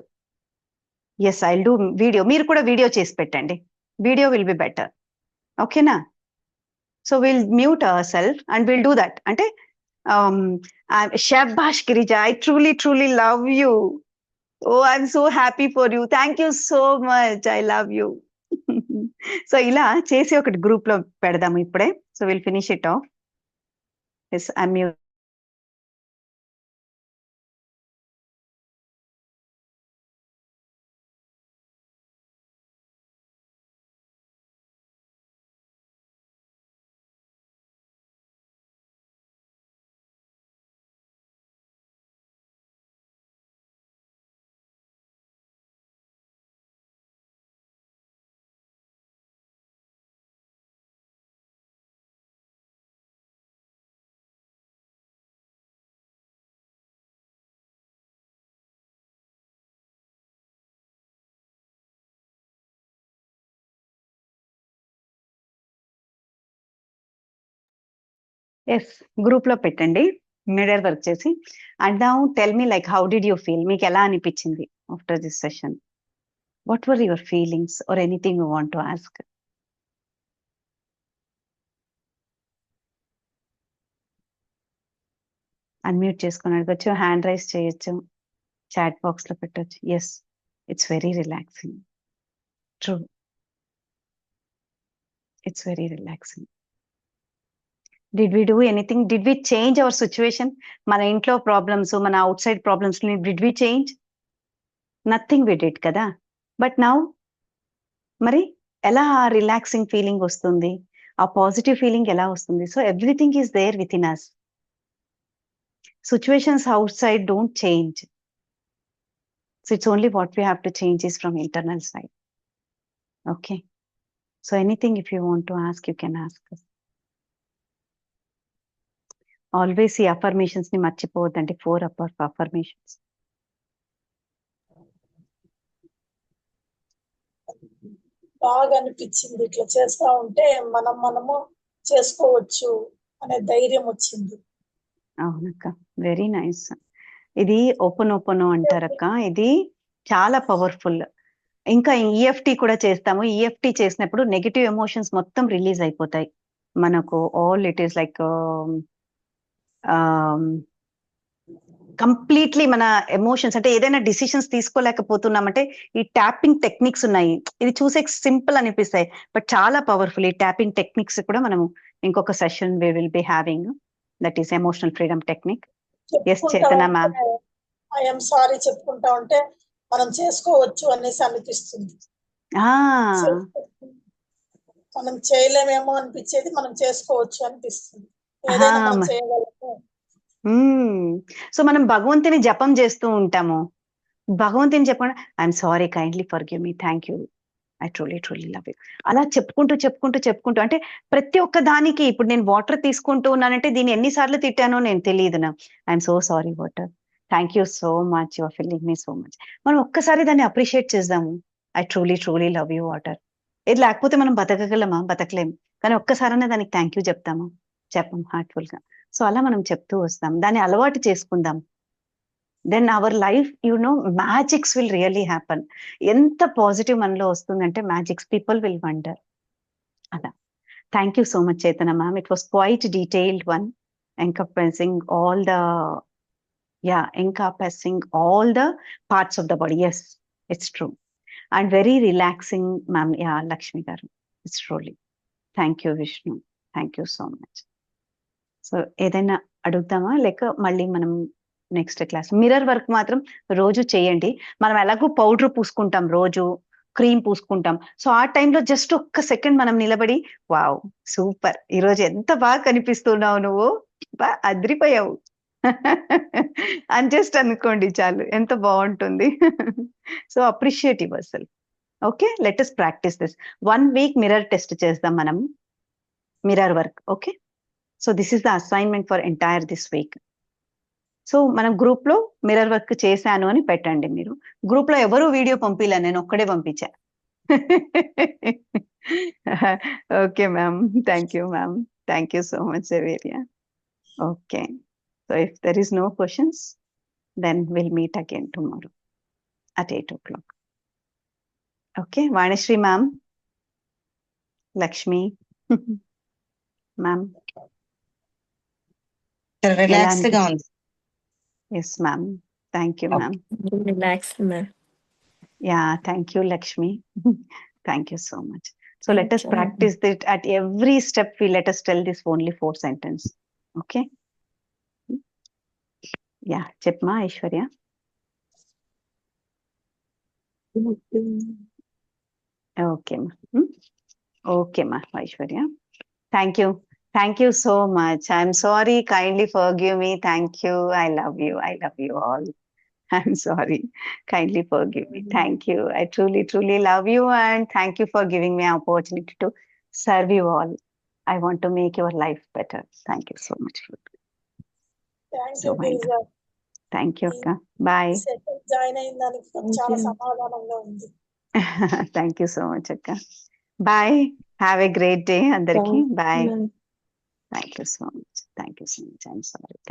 Yes, I do video. మీరు కూడా వీడియో చేసి పెట్టండి, వీడియో విల్ బి బెటర్. ఓకేనా? So will mute our self and will do that. అంటే శభాష్ Girija, I truly love you. Oh, I'm so happy for you, thank you so much, I love you. So ఇలా చేసి ఒకటి group లో పెడదాము ఇప్పుడే. So will finish it off. Yes, I'm mute. Yes, group లో పెట్టండి మిర్రర్ వర్క్ చేసి. And now tell me like how did you feel? మీకు ఎలా అనిపించింది after this session? What were your feelings or anything you want to ask? Unmute చేసుకొని అడగచ్చు, hand raise చేయొచ్చు, chat box లో పెట్టచ్చు. Yes, it's very relaxing. True, it's very relaxing. Did we do anything? Did we change our situation? మన ఇంట్లో problems, మన outside problems ని did we change? Nothing we did కదా. But now మరి ఎలా ఆ రిలాక్సింగ్ ఫీలింగ్ వస్తుంది, ఆ పాజిటివ్ ఫీలింగ్ ఎలా వస్తుంది? So everything is there within us. Situations outside don't change. So it's only what we have to change is from internal side. Okay, so anything if you want to ask, you can ask. Always ఈ affirmations ని మర్చిపోవద్దండి. 4 affirmations. బాగా అనిపించింది ఇట్లా చేస్తా ఉంటే మనము చేసుకోవచ్చు అనే ధైర్యం వచ్చింది. అవునక్క, వెరీ నైస్. ఇది ఓపెన్ అంటారక్క, ఇది చాలా పవర్ఫుల్. ఇంకా ఈఎఫ్టీ కూడా చేస్తాము. ఈఎఫ్టీ చేసినప్పుడు నెగిటివ్ ఎమోషన్స్ మొత్తం రిలీజ్ అయిపోతాయి మనకు. All it is like completely మన ఎమోషన్స్, అంటే ఏదైనా డిసిషన్స్ తీసుకోలేకపోతున్నామంటే ఈ ట్యాపింగ్ టెక్నిక్స్ ఉన్నాయి. ఇది చూసే సింపుల్ అనిపిస్తాయి, బట్ చాలా పవర్ఫుల్. ఈ ట్యాపింగ్ టెక్నిక్స్ కూడా మనము ఇంకొక session we will be having, that is emotional freedom technique. Yes Chetana ma'am. I'm sorry చెప్పుకుంటా ఉంటే మనం చేసుకోవచ్చు అనేసి అనిపిస్తుంది. మనం చేయలేమేమో అనిపించేది, మనం చేసుకోవచ్చు అనిపిస్తుంది. ఏదైనా మనం చేయగలము. సో మనం భగవంతుని జపం చేస్తూ ఉంటాము. భగవంతుని చెప్పండి, I'm sorry, kindly forgive me, thank you, I truly love you. అలా చెప్పుకుంటూ అంటే ప్రతి ఒక్క దానికి. ఇప్పుడు నేను వాటర్ తీసుకుంటూ ఉన్నానంటే దీన్ని ఎన్నిసార్లు తిట్టానో నేను తెలియదు. నా I'm so sorry water, thank you so much, your feeling me so much. మనం ఒక్కసారి దాన్ని అప్రిషియేట్ చేద్దాము. I truly love you water. ఇది లేకపోతే మనం బతకగలమా? బతకలేము. కానీ ఒక్కసారైనా దానికి థ్యాంక్ యూ చెప్తాము, చెప్పం హార్ట్ఫుల్ గా. సో అలా మనం చెప్తూ వస్తాం, దాన్ని అలవాటు చేసుకుందాం. Then our life, magics will really happen. ఎంత పాజిటివ్ మనలో వస్తుందంటే మ్యాజిక్స్, పీపుల్ విల్ వండర్. అలా. Thank you so much Chetana ma'am. It was quite detailed one, encompassing all the parts of the body. Yes, it's true. And very relaxing, ma'am. Yeah, Lakshmi garu. It's truly. Thank you, Vishnu. Thank you so much. So, ఏదైనా అడుగుతామా లేక మళ్ళీ మనం next class? Mirror work మాత్రం రోజు చేయండి. మనం ఎలాగో powder పూసుకుంటాం, రోజు క్రీమ్ పూసుకుంటాం. సో ఆ టైంలో జస్ట్ ఒక్క సెకండ్ మనం నిలబడి, వావ్ సూపర్, ఈరోజు ఎంత బాగా కనిపిస్తున్నావు నువ్వు, బాగా అద్రిపోయావు అని జస్ట్ అనుకోండి చాలు, ఎంత బాగుంటుంది. So appreciate your self. Okay, let us practice this. 1 week mirror test చేద్దాం మనం, mirror work. Okay, so this is the assignment for entire this week. So మనం గ్రూప్ లో మిర్రర్ వర్క్ చేశాను అని పెట్టండి. మీరు గ్రూప్ లో ఎవరు వీడియో పంపిలే, నేను ఒక్కడే పంపించా. Okay ma'am, thank you ma'am, thank you so much Saveria. Okay, so if there is no questions, then we'll meet again tomorrow at 8 o'clock. Okay, Vanishri ma'am, Lakshmi ma'am. Relaxed గా ఉంది. Yes ma'am, thank you ma'am. Relaxed, ma'am. Yeah, thank you Lakshmi. Thank you so much. So let Thank us you. practice it at every step. We let us tell this only 4 sentences. Okay. Yeah, Chepma Aishwarya. Okay ma. Okay ma, Aishwarya. Thank you. Thank you so much. I'm sorry. Kindly forgive me. Thank you. I love you. I love you all. I'm sorry. Kindly forgive me. Thank you. I truly, truly love you, and thank you for giving me an opportunity to serve you all. I want to make your life better. Thank you so much. Thank So you fine. Girija. Thank you, Akka. Bye. Session join అయిన దానికి Thank చాలా you. సమాధానంగా ఉంది. Thank you so much, Akka. Bye. Have a great day, Andariki. Bye. Ma'am. Thank you so much. Thank you so much. I'm sorry.